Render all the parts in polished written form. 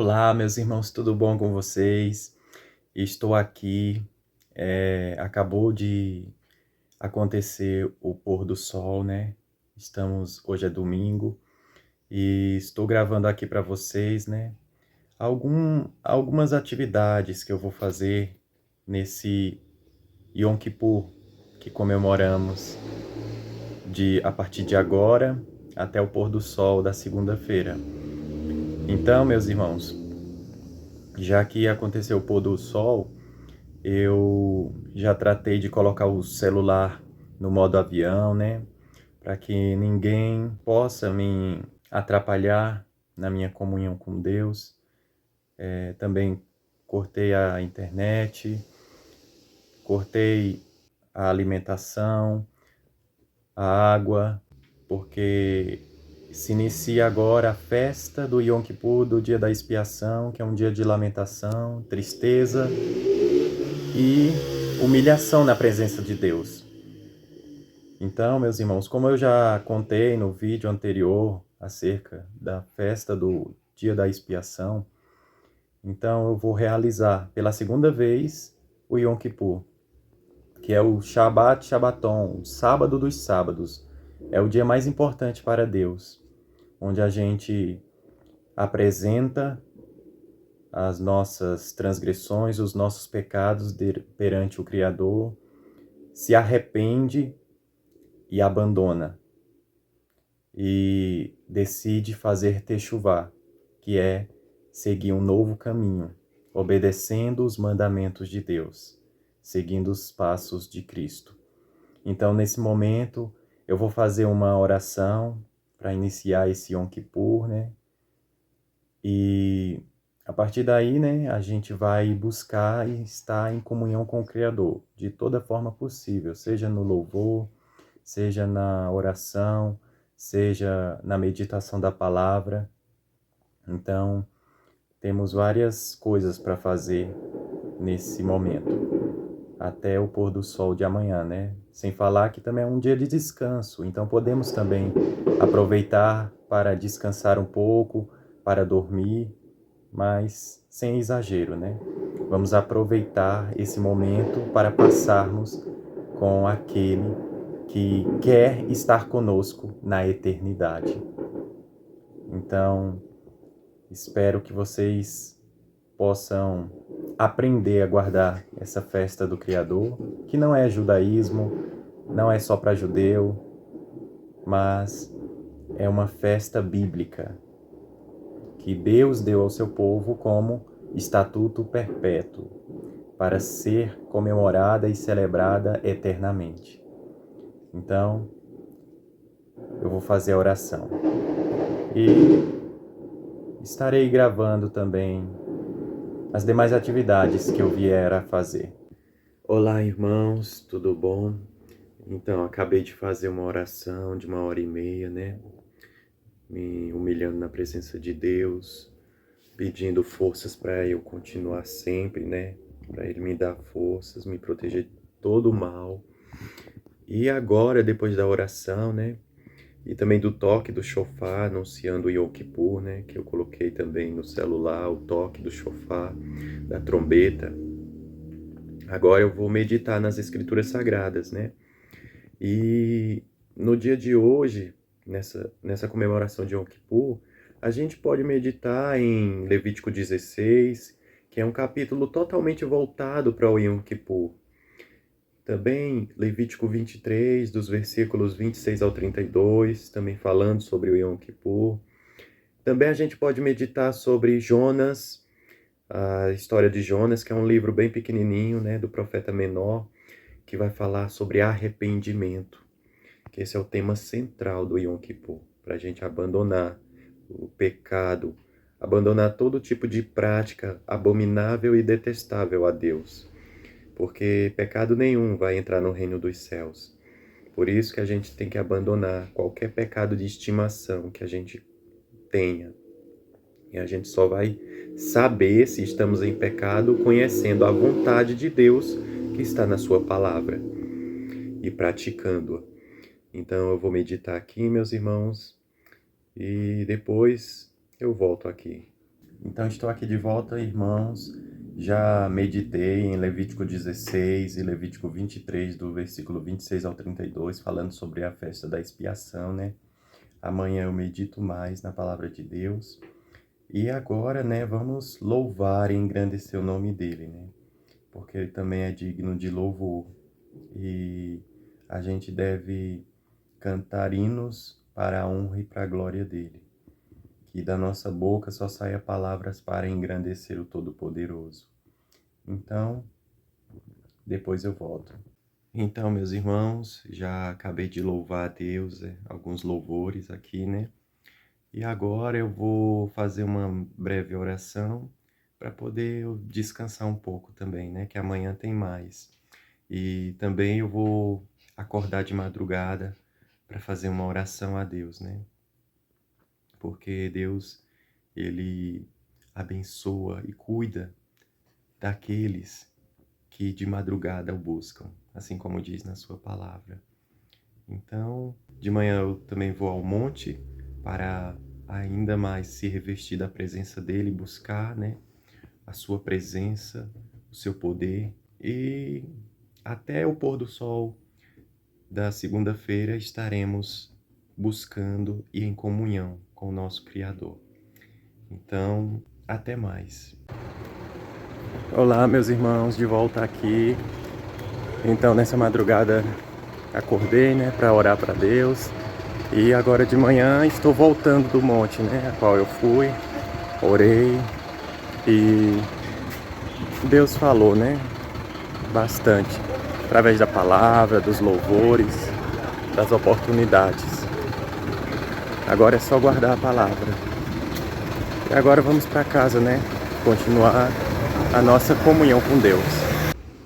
Olá, meus irmãos, tudo bom com vocês? Estou aqui. Acabou de acontecer o pôr do sol, né? Hoje é domingo e estou gravando aqui para vocês, né? Algumas atividades que eu vou fazer nesse Yom Kippur que comemoramos a partir de agora até o pôr do sol da segunda-feira. Então, meus irmãos, já que aconteceu o pôr do sol, eu já tratei de colocar o celular no modo avião, né? Para que ninguém possa me atrapalhar na minha comunhão com Deus. Também cortei a internet, cortei a alimentação, a água, porque se inicia agora a festa do Yom Kippur, do dia da expiação, que é um dia de lamentação, tristeza e humilhação na presença de Deus. Então, meus irmãos, como eu já contei no vídeo anterior acerca da festa do dia da expiação, então eu vou realizar pela segunda vez o Yom Kippur, que é o Shabbat Shabbaton, o sábado dos sábados. É o dia mais importante para Deus, onde a gente apresenta as nossas transgressões, os nossos pecados perante o Criador, se arrepende e abandona, e decide fazer techuvá, que é seguir um novo caminho, obedecendo os mandamentos de Deus, seguindo os passos de Cristo. Então, nesse momento, eu vou fazer uma oração para iniciar esse Yom Kippur, né? E a partir daí, né, a gente vai buscar e estar em comunhão com o Criador, de toda forma possível, seja no louvor, seja na oração, seja na meditação da palavra. Então, temos várias coisas para fazer nesse momento, até o pôr do sol de amanhã, né? Sem falar que também é um dia de descanso, então podemos também aproveitar para descansar um pouco, para dormir, mas sem exagero, né? Vamos aproveitar esse momento para passarmos com aquele que quer estar conosco na eternidade. Então, espero que vocês possam aprender a guardar essa festa do Criador, que não é judaísmo, não é só para judeu, mas é uma festa bíblica que Deus deu ao seu povo como estatuto perpétuo, para ser comemorada e celebrada eternamente. Então, eu vou fazer a oração. E estarei gravando também as demais atividades que eu vier a fazer. Olá, irmãos, tudo bom? Então, acabei de fazer uma oração de 1h30, né? Me humilhando na presença de Deus, pedindo forças para eu continuar sempre, né? Para Ele me dar forças, me proteger de todo o mal. E agora, depois da oração, né? E também do toque do shofar, anunciando o Yom Kippur, né? Que eu coloquei também no celular, o toque do shofar, da trombeta. Agora eu vou meditar nas Escrituras Sagradas, né? E no dia de hoje, nessa comemoração de Yom Kippur, a gente pode meditar em Levítico 16, que é um capítulo totalmente voltado para o Yom Kippur. Também Levítico 23, dos versículos 26 ao 32, também falando sobre o Yom Kippur. Também a gente pode meditar sobre Jonas, a história de Jonas, que é um livro bem pequenininho, né, do profeta menor, que vai falar sobre arrependimento, que esse é o tema central do Yom Kippur, para a gente abandonar o pecado, abandonar todo tipo de prática abominável e detestável a Deus, porque pecado nenhum vai entrar no reino dos céus. Por isso que a gente tem que abandonar qualquer pecado de estimação que a gente tenha. E a gente só vai saber se estamos em pecado conhecendo a vontade de Deus que está na sua palavra e praticando-a. Então eu vou meditar aqui, meus irmãos, e depois eu volto aqui. Então estou aqui de volta, irmãos. Já meditei em Levítico 16 e Levítico 23, do versículo 26 ao 32, falando sobre a festa da expiação, né? Amanhã eu medito mais na palavra de Deus. E agora, né, vamos louvar e engrandecer o nome dele, né? Porque ele também é digno de louvor. E a gente deve cantar hinos para a honra e para a glória dele. Que da nossa boca só saia palavras para engrandecer o Todo-Poderoso. Então, depois eu volto. Então, meus irmãos, já acabei de louvar a Deus, alguns louvores aqui, né? E agora eu vou fazer uma breve oração para poder descansar um pouco também, né? Que amanhã tem mais. E também eu vou acordar de madrugada para fazer uma oração a Deus, né? Porque Deus, ele abençoa e cuida daqueles que de madrugada o buscam, assim como diz na sua palavra. Então, de manhã eu também vou ao monte para ainda mais se revestir da presença dele, buscar, né, a sua presença, o seu poder. E até o pôr do sol da segunda-feira estaremos buscando e em comunhão com o nosso Criador. Então, até mais. Olá, meus irmãos, de volta aqui. Então, nessa madrugada acordei, né, para orar para Deus. E agora de manhã estou voltando do monte, né, a qual eu fui, orei e Deus falou, né, bastante, através da palavra, dos louvores, das oportunidades. Agora é só guardar a palavra. E agora vamos para casa, né, continuar a nossa comunhão com Deus.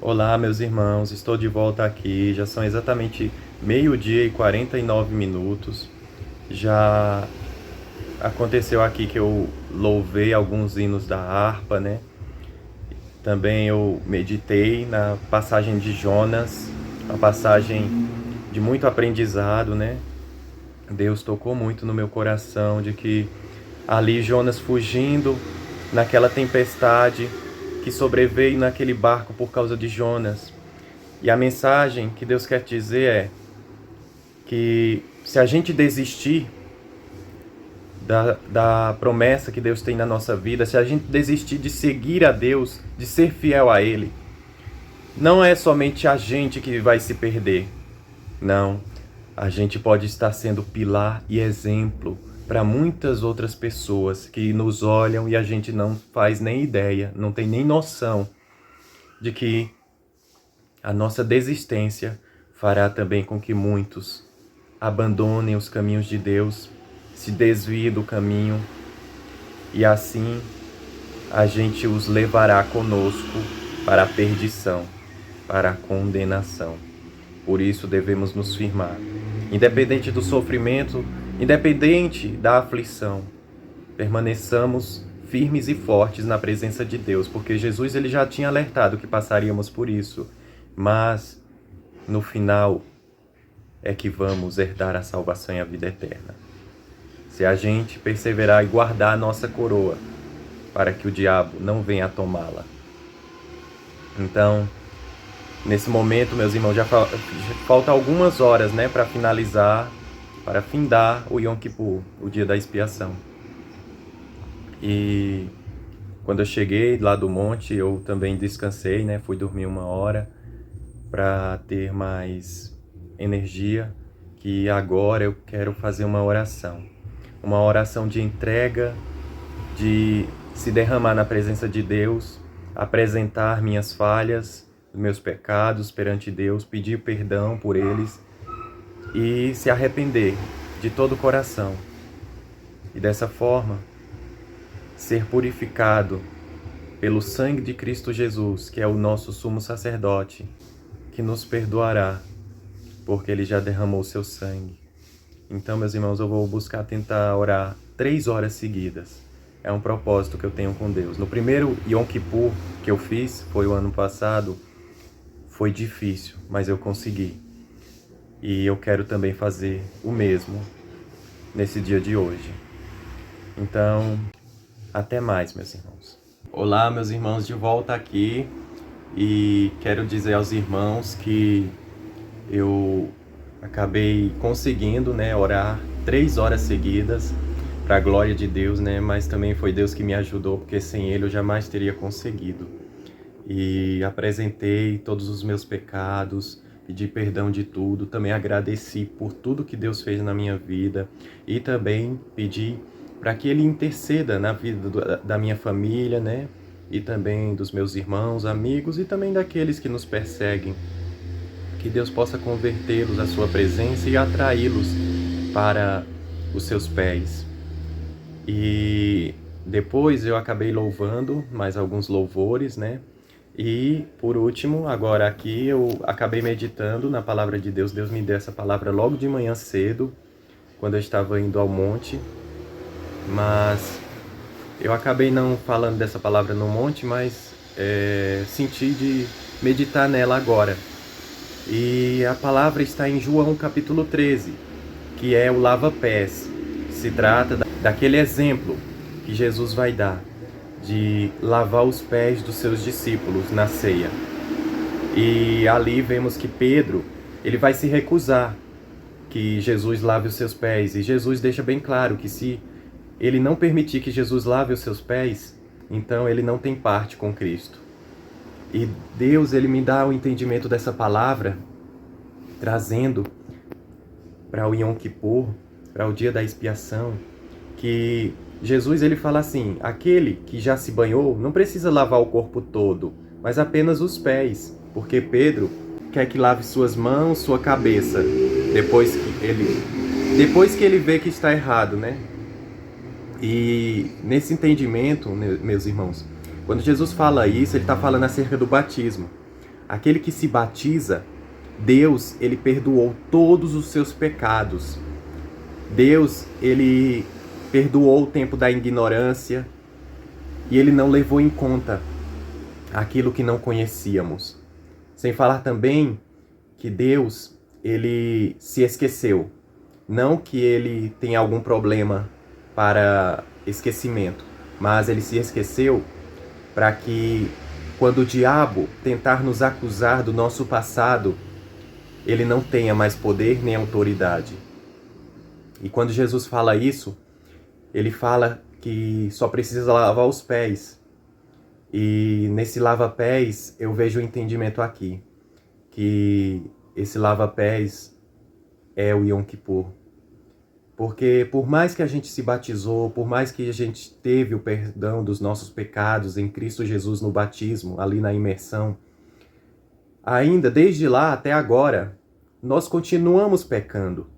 Olá, meus irmãos, estou de volta aqui, já são exatamente 12h e 49 minutos. Já aconteceu aqui que eu louvei alguns hinos da harpa, né? Também eu meditei na passagem de Jonas, uma passagem de muito aprendizado, né? Deus tocou muito no meu coração de que ali Jonas fugindo naquela tempestade que sobreveio naquele barco por causa de Jonas. E a mensagem que Deus quer dizer é que se a gente desistir da promessa que Deus tem na nossa vida, se a gente desistir de seguir a Deus, de ser fiel a Ele, não é somente a gente que vai se perder. Não, a gente pode estar sendo pilar e exemplo para muitas outras pessoas que nos olham e a gente não faz nem ideia, não tem nem noção de que a nossa desistência fará também com que muitos abandonem os caminhos de Deus, se desviem do caminho e assim a gente os levará conosco para a perdição, para a condenação. Por isso devemos nos firmar, independente do sofrimento, independente da aflição, permaneçamos firmes e fortes na presença de Deus, porque Jesus ele já tinha alertado que passaríamos por isso, mas no final é que vamos herdar a salvação e a vida eterna. Se a gente perseverar e guardar a nossa coroa, para que o diabo não venha a tomá-la. Então, nesse momento, meus irmãos, já falta algumas horas, né, para finalizar, para findar o Yom Kippur, o dia da expiação. E quando eu cheguei lá do monte, eu também descansei, né, fui dormir 1 hora para ter mais energia, que agora eu quero fazer uma oração de entrega, de se derramar na presença de Deus, apresentar minhas falhas, meus pecados perante Deus, pedir perdão por eles e se arrepender de todo o coração. E dessa forma, ser purificado pelo sangue de Cristo Jesus, que é o nosso sumo sacerdote, que nos perdoará, porque ele já derramou seu sangue. Então, meus irmãos, eu vou buscar tentar orar 3 horas seguidas. É um propósito que eu tenho com Deus. No primeiro Yom Kippur que eu fiz, foi o ano passado, foi difícil, mas eu consegui. E eu quero também fazer o mesmo nesse dia de hoje. Então, Até mais, meus irmãos. Olá, meus irmãos, de volta aqui, e quero dizer aos irmãos que eu acabei conseguindo, orar 3 horas seguidas para a glória de Deus, mas também foi Deus que me ajudou, porque sem Ele eu jamais teria conseguido. E apresentei todos os meus pecados, pedi perdão de tudo, também agradeci por tudo que Deus fez na minha vida e também pedi para que Ele interceda na vida da minha família, e também dos meus irmãos, amigos e também daqueles que nos perseguem. Que Deus possa convertê-los à sua presença e atraí-los para os seus pés. E depois eu acabei louvando mais alguns louvores, E, por último, agora aqui eu acabei meditando na palavra de Deus. Deus me deu essa palavra logo de manhã cedo, quando eu estava indo ao monte. Mas eu acabei não falando dessa palavra no monte, mas senti de meditar nela agora. E a palavra está em João capítulo 13, que é o lava-pés. Se trata daquele exemplo que Jesus vai dar de lavar os pés dos seus discípulos na ceia. E ali vemos que Pedro, ele vai se recusar que Jesus lave os seus pés. E Jesus deixa bem claro que se ele não permitir que Jesus lave os seus pés, então ele não tem parte com Cristo. E Deus, ele me dá o entendimento dessa palavra, trazendo para o Yom Kippur, para o dia da expiação, que Jesus, ele fala assim: aquele que já se banhou não precisa lavar o corpo todo, mas apenas os pés, porque Pedro quer que lave suas mãos, sua cabeça, depois que ele vê que está errado, E nesse entendimento, meus irmãos, quando Jesus fala isso, ele está falando acerca do batismo. Aquele que se batiza, Deus, ele perdoou todos os seus pecados. Deus, ele perdoou o tempo da ignorância e ele não levou em conta aquilo que não conhecíamos. Sem falar também que Deus, ele se esqueceu. Não que ele tenha algum problema para esquecimento, mas ele se esqueceu para que, quando o diabo tentar nos acusar do nosso passado, ele não tenha mais poder nem autoridade. E quando Jesus fala isso, ele fala que só precisa lavar os pés. E nesse lava-pés eu vejo o entendimento aqui, que esse lava-pés é o Yom Kippur. Porque por mais que a gente se batizou, por mais que a gente teve o perdão dos nossos pecados em Cristo Jesus no batismo, ali na imersão, ainda desde lá até agora, nós continuamos pecando.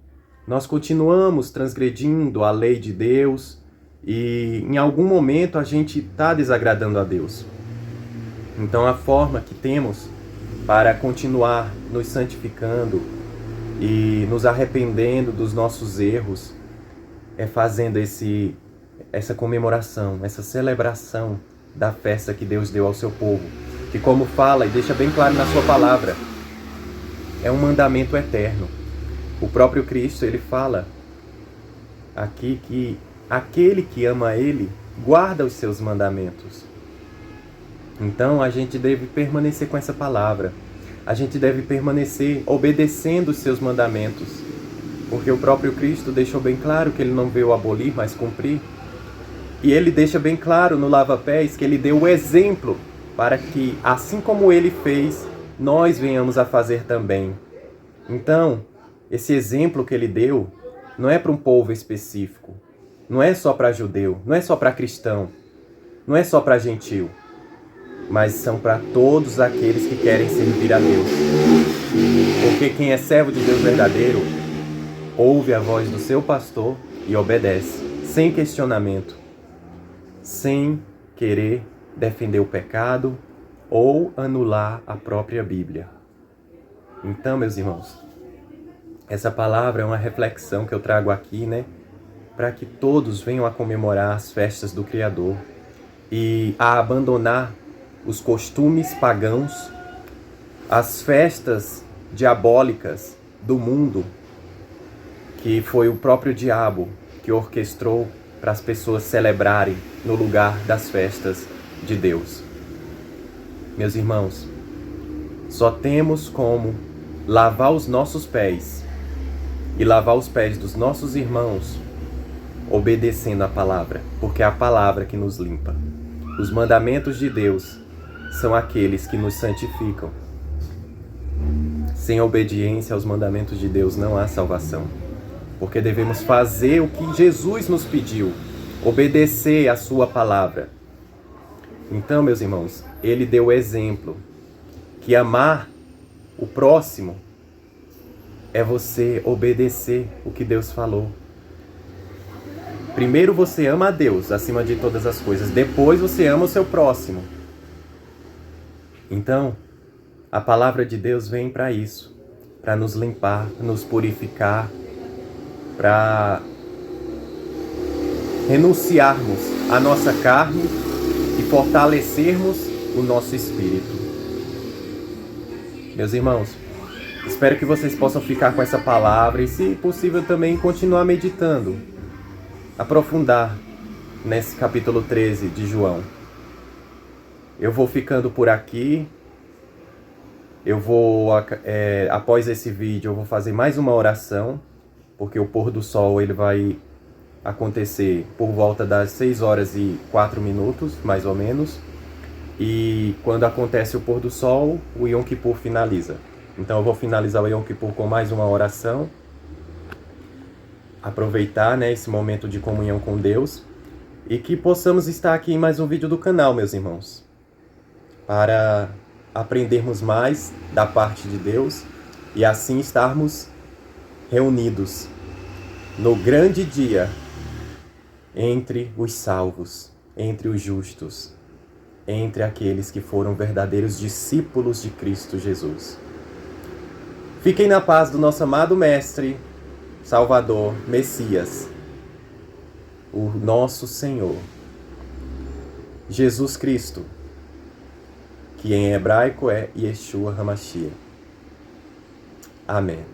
Nós continuamos transgredindo a lei de Deus e em algum momento a gente está desagradando a Deus. Então a forma que temos para continuar nos santificando e nos arrependendo dos nossos erros é fazendo essa comemoração, essa celebração da festa que Deus deu ao seu povo. Que, como fala e deixa bem claro na sua palavra, é um mandamento eterno. O próprio Cristo, ele fala aqui que aquele que ama ele guarda os seus mandamentos. Então a gente deve permanecer com essa palavra. A gente deve permanecer obedecendo os seus mandamentos. Porque o próprio Cristo deixou bem claro que ele não veio abolir, mas cumprir. E ele deixa bem claro no lava-pés que ele deu o exemplo para que, assim como ele fez, nós venhamos a fazer também. Então, esse exemplo que ele deu não é para um povo específico, não é só para judeu, não é só para cristão, não é só para gentil, mas são para todos aqueles que querem servir a Deus. Porque quem é servo de Deus verdadeiro, ouve a voz do seu pastor e obedece, sem questionamento, sem querer defender o pecado ou anular a própria Bíblia. Então, meus irmãos, essa palavra é uma reflexão que eu trago aqui, para que todos venham a comemorar as festas do Criador e a abandonar os costumes pagãos, as festas diabólicas do mundo, que foi o próprio diabo que orquestrou para as pessoas celebrarem no lugar das festas de Deus. Meus irmãos, só temos como lavar os nossos pés e lavar os pés dos nossos irmãos obedecendo a palavra, porque é a palavra que nos limpa. Os mandamentos de Deus são aqueles que nos santificam. Sem obediência aos mandamentos de Deus não há salvação, porque devemos fazer o que Jesus nos pediu, obedecer a sua palavra. Então, meus irmãos, ele deu o exemplo que amar o próximo é você obedecer o que Deus falou. Primeiro você ama a Deus acima de todas as coisas, depois você ama o seu próximo. Então, a palavra de Deus vem para isso, para nos limpar, nos purificar, para renunciarmos à nossa carne e fortalecermos o nosso espírito. Meus irmãos, espero que vocês possam ficar com essa palavra e, se possível, também continuar meditando, aprofundar nesse capítulo 13 de João. Eu vou ficando por aqui. Após esse vídeo, eu vou fazer mais uma oração, porque o pôr do sol ele vai acontecer por volta das 6h04, mais ou menos. E quando acontece o pôr do sol, o Yom Kippur finaliza. Então eu vou finalizar o Yom Kippur com mais uma oração. Aproveitar, esse momento de comunhão com Deus. E que possamos estar aqui em mais um vídeo do canal, meus irmãos, para aprendermos mais da parte de Deus e assim estarmos reunidos no grande dia entre os salvos, entre os justos, entre aqueles que foram verdadeiros discípulos de Cristo Jesus. Fiquem na paz do nosso amado Mestre, Salvador, Messias, o nosso Senhor, Jesus Cristo, que em hebraico é Yeshua HaMashiach. Amém.